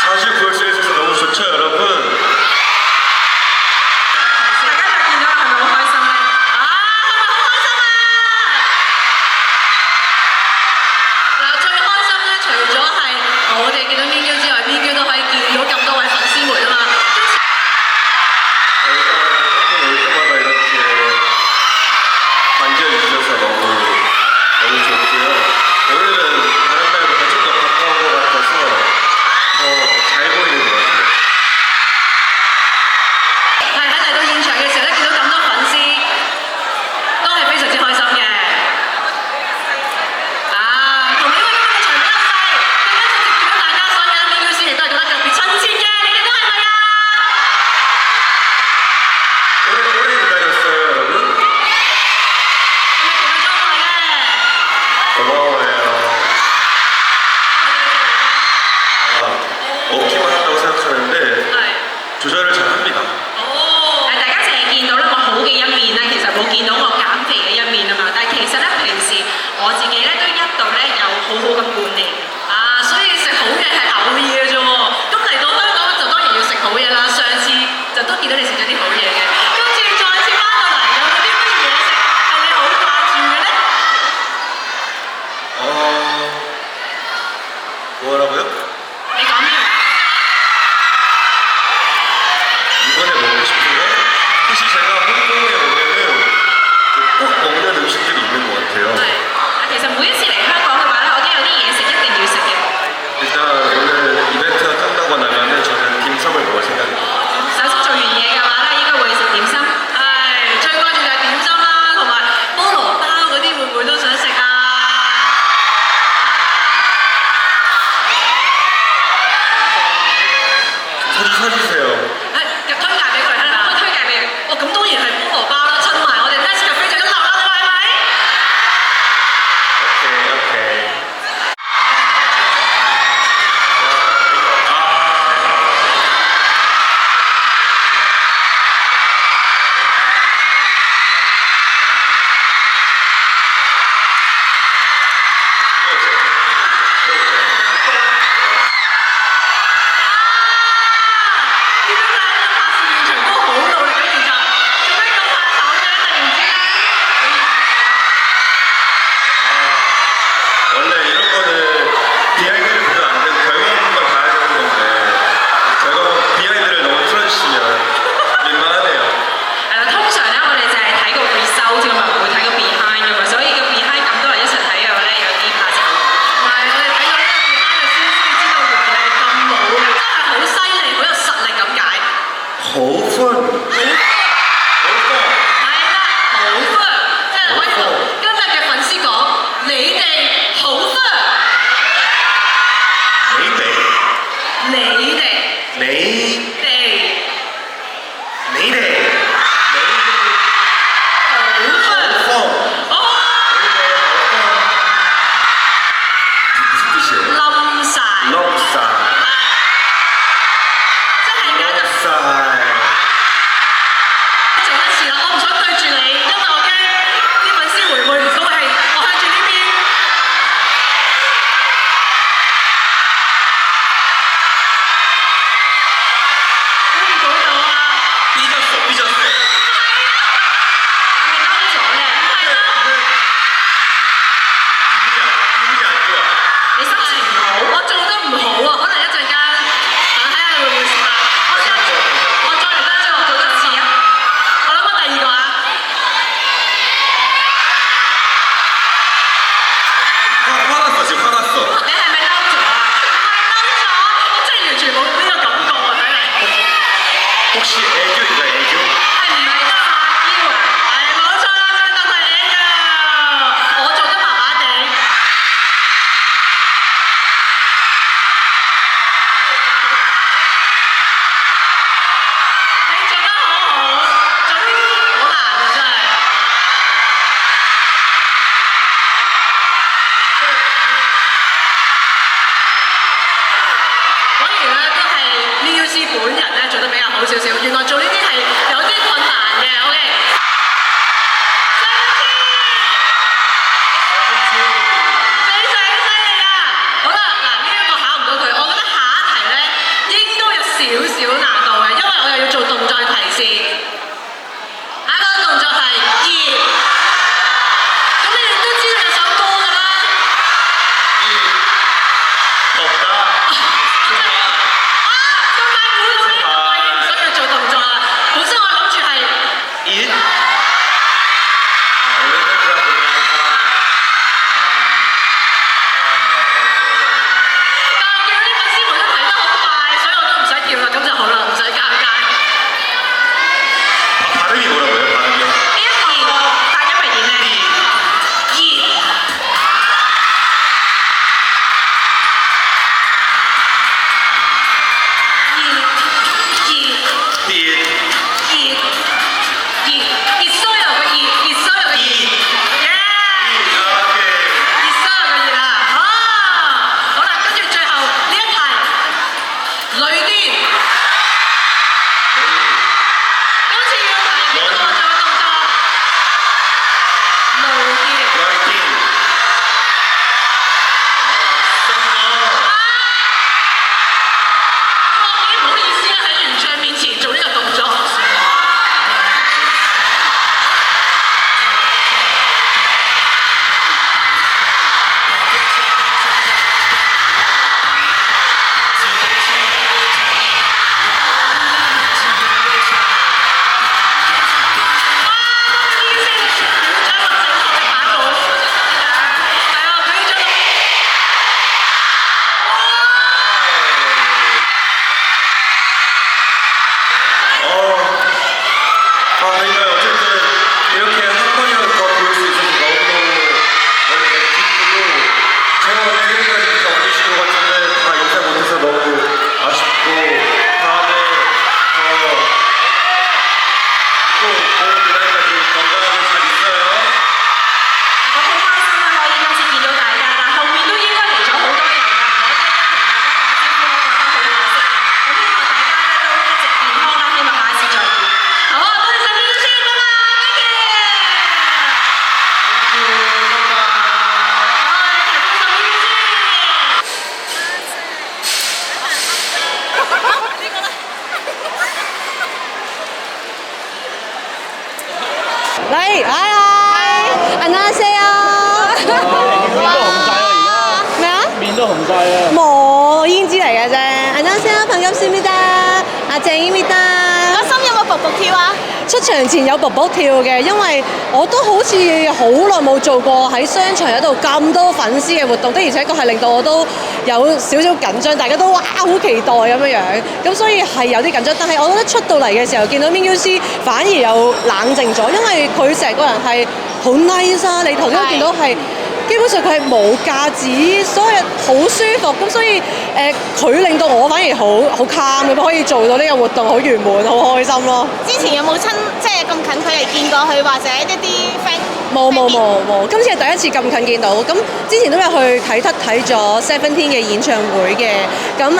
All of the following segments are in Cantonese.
사실 부활시해주셔서 너무 좋죠, 여러분? 其實每一次嚟香港嘅話咧，我都有啲嘢好少少。原來做呢啲係有啲困難嘅。OK。非常犀利啊！好啦，嗱呢一個考唔到佢，我覺得下一題咧應該有少少難度嘅，因為我又要做動作提示。下一個動作係熱，咁你哋都知道有首歌㗎啦。덥다。咁快估到呢個，我已經唔需要做動作啦。本身我諗住係。인。발음이 뭐라고요? 발음이요? 呢一個發音係點咧？熱，딘。熱衰油嘅熱，熱衰油嘅熱，耶！熱衰油嘅熱啊！好啦，跟住最後呢一題，雷電。今次要提呢個做嘅動作，雷電。라이팅。已經唔好意思啦，喺原唱面前做呢個動作。저희가 어쨌든 이렇게 한 번이라도 더 볼 수 있어서 너무너무 기쁘고 제가 원래 여기까지 다 와주신 것 같은데 다 인사 못해서 너무 아쉽고 다음에 또 좋은 그날까지 건강하게 잘 있어요. 我好開心啦，可以今次見到大家，但後面都應該嚟咗好多人啦，唔可以一一同大家打招呼，我覺得好可惜嘅。咁希望大家咧都一直健康啦，希望下一次再見。好啊，多謝晒 Music， 拜拜，thank you。嚟，嗨，안녕하세요。咩啊？面都紅晒啊！冇胭脂嚟嘅啫。안녕하세요，반갑습니다。阿鄭입니다。個心有冇卜卜跳啊？出場前有卜卜跳嘅，因為我都好似好耐冇做過喺商場嗰度咁多粉絲嘅活動，的而且確係令到我都有少少緊張，大家都哇好期待咁樣樣，咁所以係有啲緊張。但係我覺得出到嚟嘅時候，見到 Mingus 反而有冷靜咗，因為佢成個人係好 nice 啊！你頭先都見到係。基本上佢係冇架子，所以好舒服，咁所以佢令到我反而好 calm 咁，可以做到呢個活動好圓滿，好開心咯。之前有冇親即係咁近距離見過佢，或者一啲 friend？冇，今次係第一次咁近見到。咁之前都有去啟德睇咗 Seventeen 嘅演唱會嘅，咁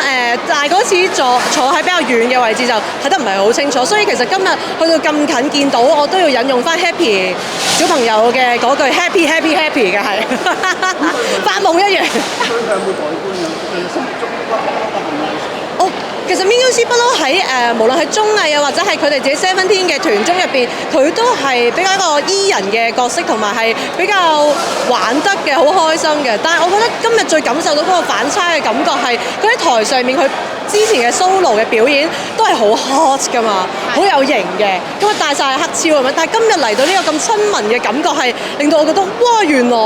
但係嗰次坐喺比較遠嘅位置就睇得唔係好清楚，所以其實今日去到咁近見到，我都要引用翻 Happy 小朋友嘅嗰句 Happy Happy Happy 嘅係，發夢一樣。佢有冇改觀啊？佢心目中哦，其實 Mingus 不嬲喺無論係綜藝啊，或者係佢哋自己 Seventeen 嘅團中入邊，佢都係比較一個 E 人嘅角色，同埋係比較玩得嘅，好開心嘅。但係我覺得今日最感受到嗰個反差嘅感覺係，佢喺台上面佢之前嘅 solo 嘅表演都係好 hot 㗎嘛，好有型嘅，咁啊戴晒黑超咁樣。但係今日嚟到呢個咁親民嘅感覺係令到我覺得哇，原來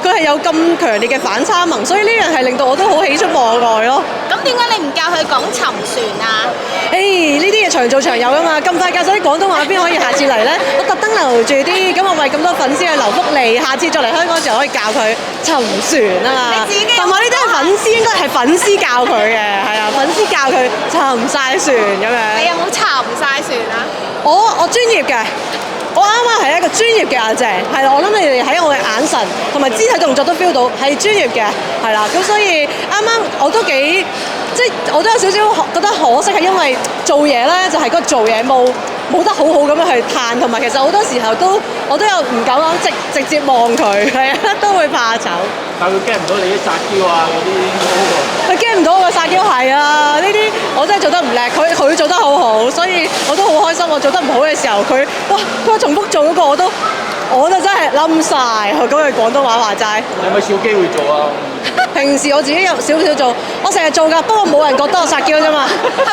佢係有咁強烈嘅反差萌，所以呢樣係令到我都好喜出望外咯。咁點解你唔教佢講沉船啊？呢啲嘢長做長有㗎嘛，咁快教晒啲廣東話，邊可以下次嚟呢？我特登留住啲，咁我為咁多粉絲去留福利，下次再嚟香港時候可以教佢沉船啊嘛。你自己同埋呢啲係粉絲，應該係粉絲教佢嘅，係啊，粉絲教佢沉晒船咁樣。你有冇沉晒船啊？我專業嘅，我啱啱係一個專業嘅阿姐，係啦，我諗你哋喺我嘅眼神同埋肢體動作都 feel 到係專業嘅，係啦，咁所以啱啱我都幾即係我都有少少覺得可惜，係因為做嘢咧就係嗰個做嘢冇得好好咁樣去嘆，同埋其實好多時候我都有唔敢講直接望佢，係啊，都會怕醜。但係佢驚唔到你啲撒嬌啊嗰啲佢驚唔到我嘅撒嬌係啊！呢啲我真係做得唔叻，佢做得好好，所以我都好開心。我做得唔好嘅時候，佢重複做嗰個我就真係冧晒。嗰句廣東話話齋。有冇少機會做啊？平時我自己有少少做，我成日做㗎，不過冇人覺得我撒嬌啫嘛，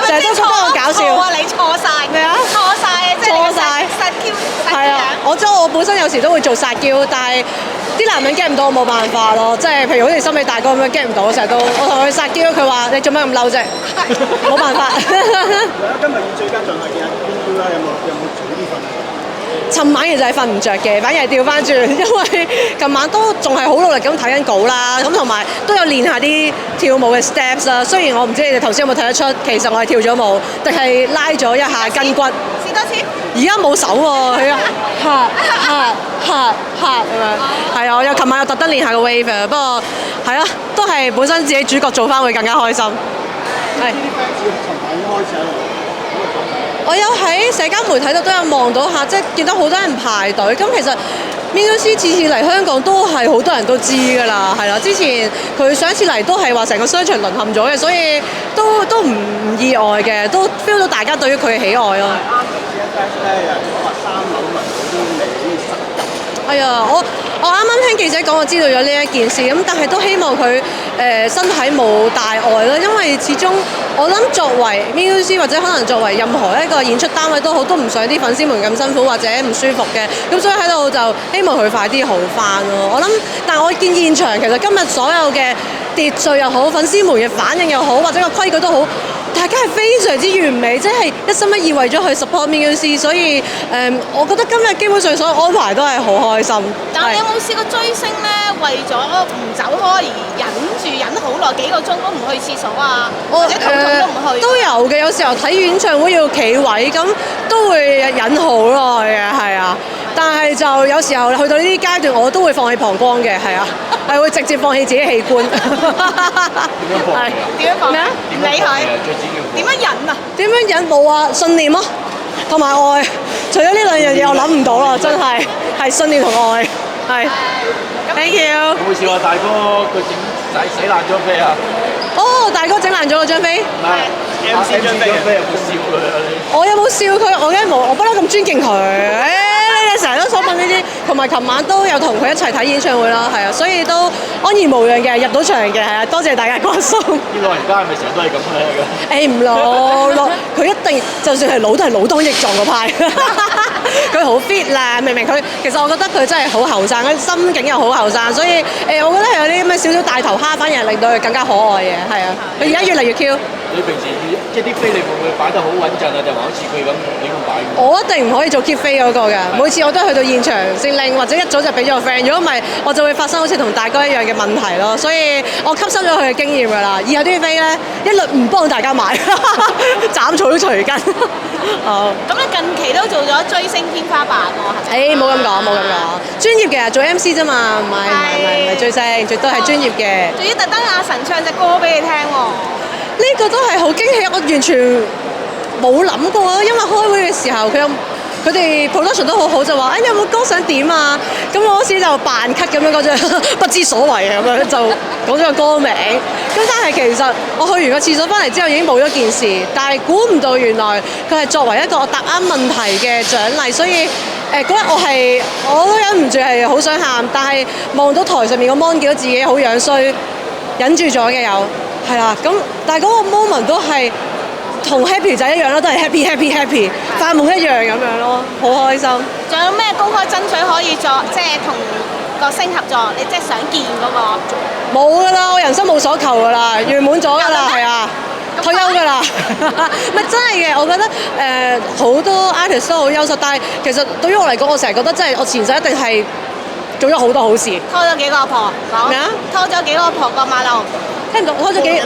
成日都覺得我搞笑。錯啊！你錯晒咩啊？錯晒啊！即係錯晒撒嬌係啊，我本身有時都會做撒嬌，但係啲男人 get 唔到我冇辦法咯，即係譬如好似森美大哥咁樣 get 唔到，成日都我同佢撒嬌，佢話你做咩咁嬲啫？冇辦法。今日以最佳狀態見阿邊邊啦，有冇早啲瞓？尋晚其實係瞓唔着嘅，反而係調翻轉，因為近晚都仲係好努力咁睇緊稿啦，咁同埋都有練下啲跳舞嘅 steps 啦。雖然我唔知你哋頭先有冇睇得出，其實我係跳咗舞，定係拉咗一下筋骨。試多次。而家冇手喎，佢咁樣。係啊，我有琴晚有特登練下個 wave 啊，不過係啊，都係本身自己主角做翻會更加開心。係。啲 fans 尋晚已經開始喺度。我有喺社交媒體度都有望到下，即係見到好多人排隊。咁其實 Muse 次次嚟香港都係好多人都知㗎啦，係啦。之前佢上一次嚟都係話成個商場淪陷咗嘅，所以都唔意外嘅，都 feel 到大家對於佢嘅喜愛咯。啱先 fans 咧有人講話3樓聞到啲味好似實入。係啊，我啱啱聽記者講，我知道咗呢一件事，咁但係都希望佢身體冇大礙啦，因為始終我諗作為 Muse 或者可能作為任何一個演出單位都好，都唔想啲粉絲們咁辛苦或者唔舒服嘅，咁所以喺度就希望佢快啲好翻咯。我諗，但係我見現場其實今日所有嘅秩序又好，粉絲們嘅反應又好，或者個規矩都好，大家係非常之完美，即係一心一意為咗去 support Muse， 所以我覺得今日基本上所有安排都係好開心。但係你有冇試過追星咧？為咗唔走開而忍好耐幾個鐘都唔去廁所啊，或者肚痛都唔去。都有嘅，有時候睇演唱會要企位，咁都會忍好耐嘅，係啊。但係就有時候去到呢啲階段，我都會放棄膀胱嘅，係啊，係會直接放棄自己器官。點樣放？咩啊？唔理佢。點樣忍啊？點樣忍？冇啊，信念咯，同埋愛。除咗呢兩樣嘢，我諗唔到啦，真係係信念同愛，係。Thank you。有冇試過大哥佢洗爛咗飛啊？哦，大哥整爛咗嗰張飛。唔係 MC 張飛有冇笑佢啊？你？我有冇笑佢？我梗係冇，我不嬲咁尊敬佢。你哋成日都所問呢啲，同埋琴晚都有同佢一齊睇演唱會啦，係啊，所以都安然無恙嘅，入到場嘅，係啊，多謝大家關心。啲老人家係咪成日都係咁咧？誒唔老，佢一定就算係老都係老當益壯嗰派。佢好 fit 啦，明明佢其實我覺得佢真係好後生，佢心境又好後生，所以我覺得有啲咩少少大頭蝦，反而係令到佢更加可愛嘅，係啊，佢而家越嚟越 Q。你平時即係啲飛你會唔會擺得好穩陣啊？定係好似佢咁亂咁擺？我一定唔可以做 keep 飛嗰個㗎，每次我都去到現場先拎，或者一早就俾咗個 friend。如果唔係，我就會發生好似同大哥一樣嘅問題咯。所以我吸收咗佢嘅經驗㗎啦。以後啲飛咧，一律唔幫大家買，斬草除根。好。咁你近期都做咗追星天花板喎，係咪？冇咁講，冇咁講。專業嘅做 MC 啫嘛，唔係追星，最多係專業嘅。仲要特登阿神唱隻歌俾你聽喎。呢個都係好驚喜，我完全冇諗過啊！因為開會嘅時候，佢哋 production 都好好，就話：有冇歌想點啊？咁我嗰時就扮咳咁樣嗰隻不知所謂咁樣，就講咗個歌名。咁但係其實我去完個廁所翻嚟之後已經冇咗件事，但係估唔到原來佢係作為一個我答啱問題嘅獎勵，所以嗰日我都忍唔住係好想喊，但係望到台上面個 mon 見到自己好樣衰，忍住咗嘅有。係啦，咁但係嗰個 moment 都係同 Happy 仔一樣啦，都係 happy， 發夢一樣咁樣咯，好開心。仲有咩公開爭取可以作，即係同個星合作？你即係想見嗰個？冇㗎啦，我人生冇所求㗎啦，圓滿咗㗎啦，係啊，退休㗎啦。唔係真係嘅，我覺得好多 artist 都好優秀，但係其實對於我嚟講，我成日覺得真係我前世一定係做咗好多好事。拖咗幾個阿婆？咩啊？拖咗幾個阿婆過馬路？聽唔到，拖咗幾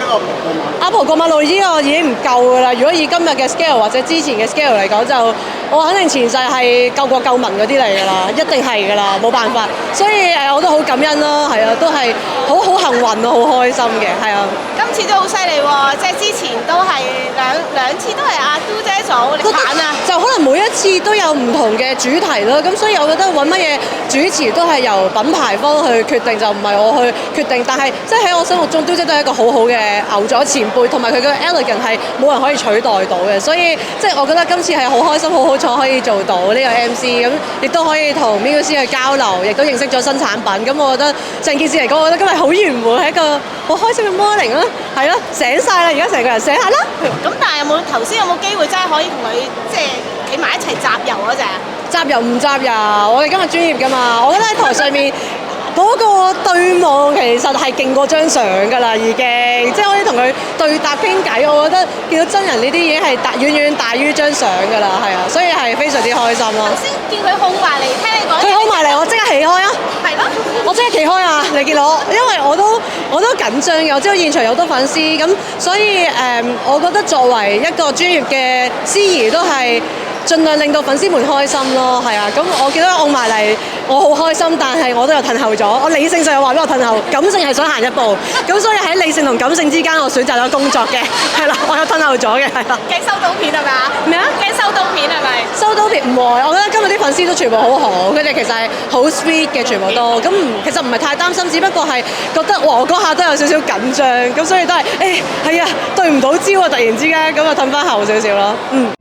阿婆過馬路呢個已經唔夠㗎啦。如果以今日嘅 scale 或者之前嘅 scale 嚟講，就我肯定前世係救國救民嗰啲嚟㗎啦，一定係㗎啦，冇辦法。所以我都好感恩咯，係啊，都係好幸運咯，好開心嘅，係啊。今次都好犀利喎，即係之前都係兩次都係阿嘟姐做，你揀啊？就可能每一次都有唔同嘅主題咯，咁所以我覺得揾乜嘢主持都係由品牌方去決定，就唔係我去決定。但係即係喺我心目中，嘟姐都係一個好好嘅牛咗前輩，同埋佢嘅 elegant 係冇人可以取代到嘅。所以即係我覺得今次係好開心、好彩可以做到呢個 MC， 咁亦都可以同 Muse 去交流，亦都認識咗新產品。咁我覺得成件事嚟講，我覺得今日好圓滿，係一個好開心嘅 morning 啦，係咯，醒晒啦，而家成個人醒下啦。咁但係頭先有冇機會真係可以同佢即係企埋一齊集郵嗰隻？集郵唔集郵，我哋今日專業㗎嘛。我覺得喺台上面嗰個對望其實係勁過張相㗎啦，已經即係可以同佢對答傾偈。我覺得見到真人呢啲已經係遠遠大於張相㗎啦，係啊，所以係非常之開心咯。頭先見佢控埋嚟聽你講，佢控埋嚟，我即刻企開啊！係咯，我即刻企開啊！你見到我，因為我都緊張嘅，我知道現場有好多粉絲，咁所以我覺得作為一個專業嘅司儀都係盡量令到粉絲們開心咯，係啊，咁我見到佢控埋嚟，我好開心，但係我都有褪後咗。我理性上又話俾我褪後，感性係想行一步，咁所以喺理性同感性之間，我選擇咗工作嘅，係啦，我有褪後咗嘅，係啦。驚收到片係咪啊？咩啊？驚收到片係咪？收到片唔會，我覺得今日啲粉絲都全部好好，佢哋其實係好 sweet 嘅，全部都咁其實唔係太擔心，只不過係覺得哇，我嗰下都有少少緊張，咁所以都係係啊，對唔到焦啊，突然之間咁啊褪翻後少少咯，嗯。